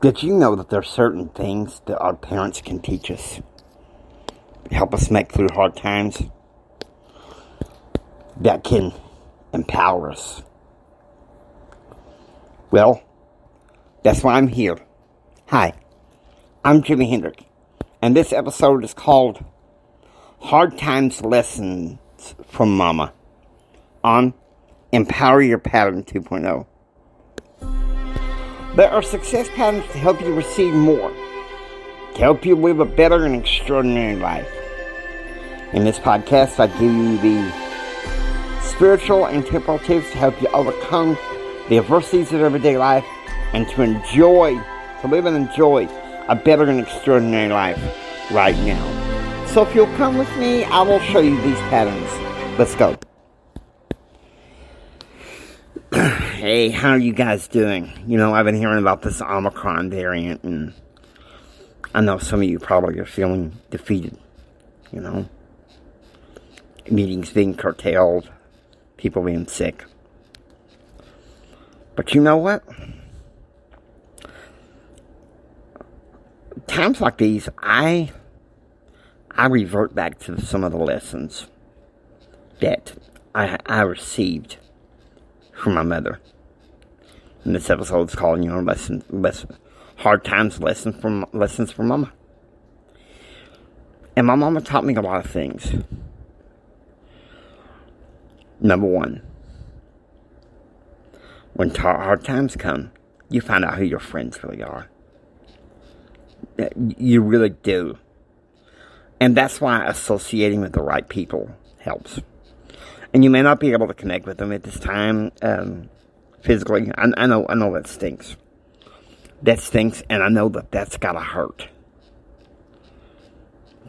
Did you know that there are certain things that our parents can teach us, help us make through hard times, that can empower us? Well, that's why I'm here. Hi, I'm Jimi Hendrix, and this episode is called Hard Times Lessons from Mama on Empower Your Pattern 2.0. There are success patterns to help you receive more, to help you live a better and extraordinary life. In this podcast, I give you the spiritual and temporal tips to help you overcome the adversities of everyday life and to live and enjoy a better and extraordinary life right now. So if you'll come with me, I will show you these patterns. Let's go. Hey, how are you guys doing? You know, I've been hearing about this Omicron variant, and I know some of you probably are feeling defeated, you know. Meetings being curtailed, people being sick. But you know what? Times like these, I revert back to some of the lessons that I received from my mother. And this episode is called, Hard Times Lessons from Mama. And my mama taught me a lot of things. Number one, when hard times come, you find out who your friends really are. You really do. And that's why associating with the right people helps. And you may not be able to connect with them at this time, physically. I know that stinks. That stinks, and I know that that's gotta hurt.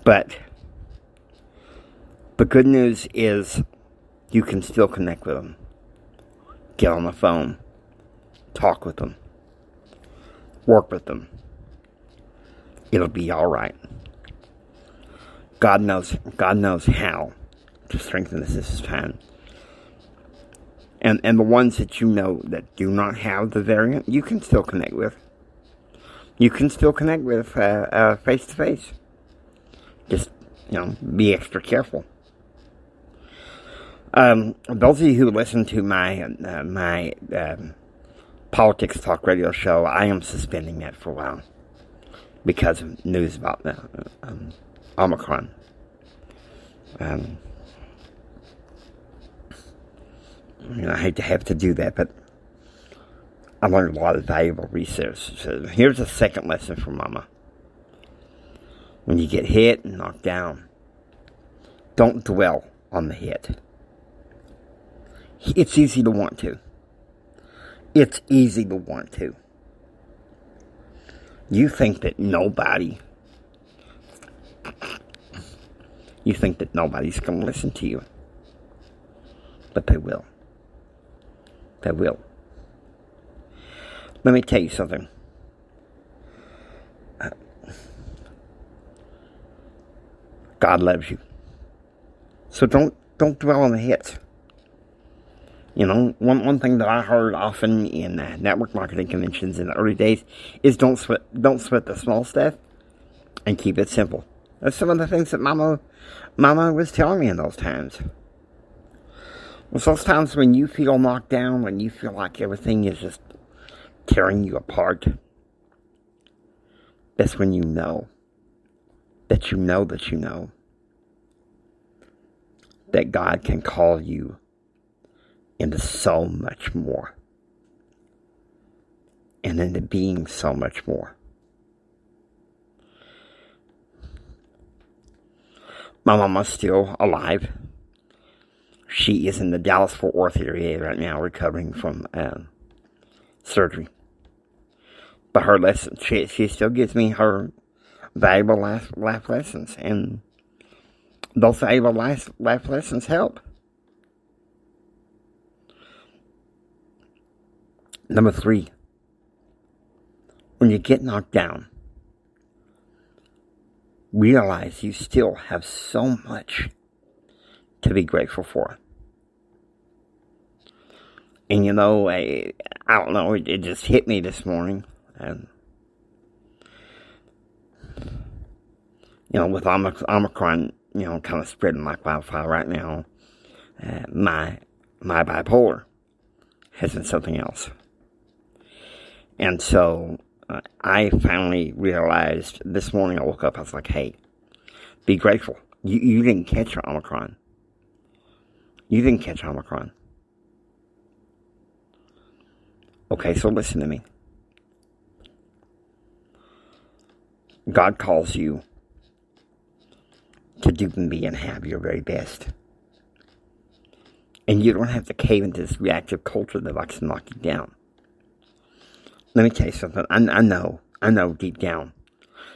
But the good news is you can still connect with them. Get on the phone. Talk with them. Work with them. It'll be alright. God knows how to strengthen us this time. And the ones that you know that do not have the variant, you can still connect with. You can still connect with face to face. Just, be extra careful. Those of you who listen to my politics talk radio show, I am suspending that for a while because of news about Omicron. I hate to have to do that, but I learned a lot of valuable research. So here's a second lesson from Mama. When you get hit and knocked down, don't dwell on the hit. It's easy to want to. It's easy to want to. You think that nobody's going to listen to you. But they will. They will. Let me tell you something. God loves you. So don't dwell on the hits. One thing that I heard often in network marketing conventions in the early days is don't sweat the small stuff and keep it simple. That's some of the things that Mama was telling me in those times. Well, those times when you feel knocked down, when you feel like everything is just tearing you apart, that's when you know that God can call you into so much more, and into being so much more. My mama's still alive. She is in the Dallas-Fort Worth area right now, recovering from surgery. But her lesson, she still gives me her valuable life lessons, and those valuable life lessons help. Number 3, when you get knocked down, realize you still have so much to be grateful for. And I don't know, it just hit me this morning. with Omicron, kind of spreading like wildfire right now, my bipolar has been something else. And so I finally realized this morning I woke up, I was like, hey, be grateful. You didn't catch Omicron. You didn't catch Omicron. Okay, so listen to me. God calls you to do and be and have your very best. And you don't have to cave into this reactive culture that likes to knock you down. Let me tell you something. I know deep down,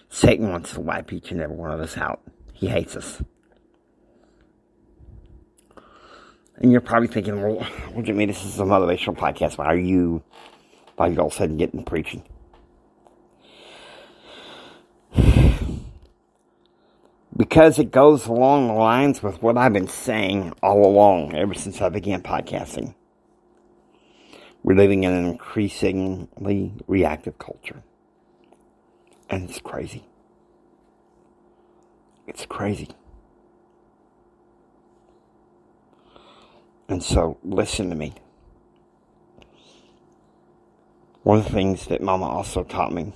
Satan wants to wipe each and every one of us out. He hates us. And you're probably thinking, well, Jimmy, this is a motivational podcast. Why are you all of a sudden getting preaching? Because it goes along the lines with what I've been saying all along, ever since I began podcasting. We're living in an increasingly reactive culture. And it's crazy. It's crazy. And so, listen to me. One of the things that Mama also taught me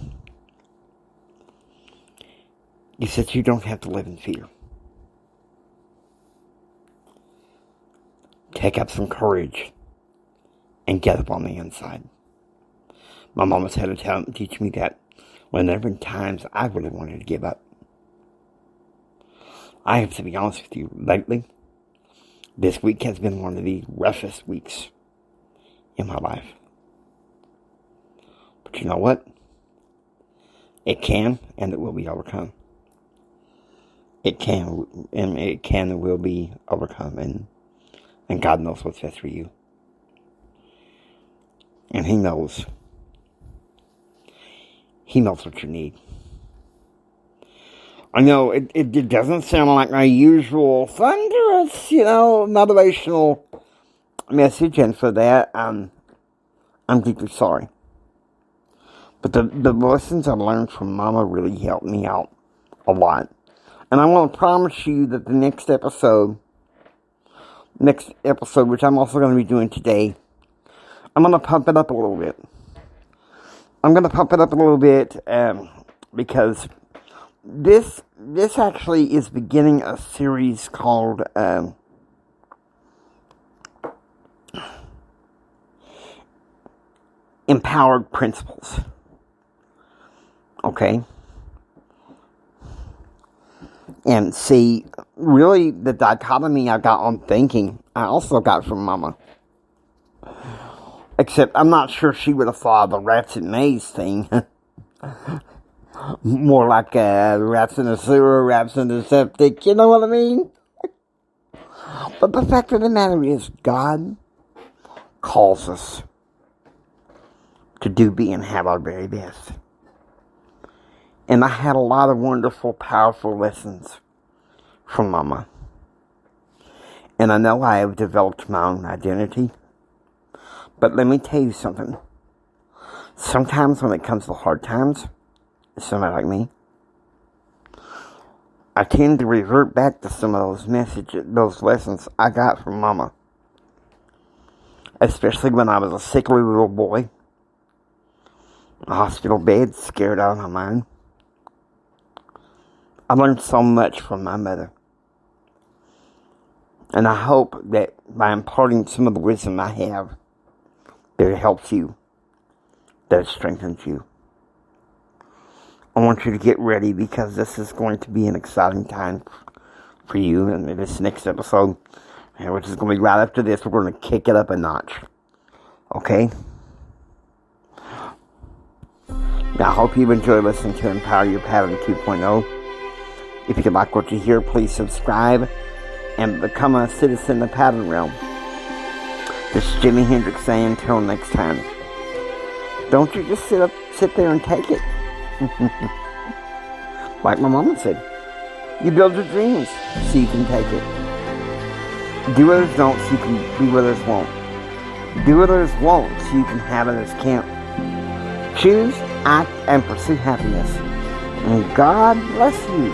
is that you don't have to live in fear. Take up some courage and get up on the inside. My mama's had to teach me that whenever times I really wanted to give up. I have to be honest with you, lately, this week has been one of the roughest weeks in my life. But you know what? It can and it will be overcome. It can and will be overcome. And God knows what's best for you. And He knows. He knows what you need. I know it doesn't sound like my usual thunderous, motivational message, and for that, I'm deeply sorry. But the lessons I learned from Mama really helped me out a lot. And I want to promise you that the next episode, which I'm also going to be doing today, I'm going to pump it up a little bit. Because this actually is beginning a series called Empowered Principles. Okay? And see, really, the dichotomy I got on thinking, I also got from Mama. Except, I'm not sure she would have thought of the rats and maze thing. More like rats in the sewer, rats in the septic, you know what I mean? But the fact of the matter is, God calls us to do, be, and have our very best. And I had a lot of wonderful, powerful lessons from Mama. And I know I have developed my own identity. But let me tell you something. Sometimes when it comes to hard times, somebody like me, I tend to revert back to some of those lessons I got from Mama. Especially when I was a sickly little boy. A hospital bed, scared out of my mind. I learned so much from my mother. And I hope that by imparting some of the wisdom I have, that it helps you, that it strengthens you. I want you to get ready because this is going to be an exciting time for you. And this next episode, which is going to be right after this, we're going to kick it up a notch. Okay? Now, I hope you've enjoyed listening to Empower Your Pattern 2.0. If you like what you hear, please subscribe and become a citizen of the Pattern Realm. This is Jimi Hendrix saying, until next time, don't you just sit there and take it. Like my mama said, you build your dreams so you can take it. Do what others don't so you can be what others won't. Do what others won't so you can have others can't. Choose, act, and pursue happiness. And God bless you.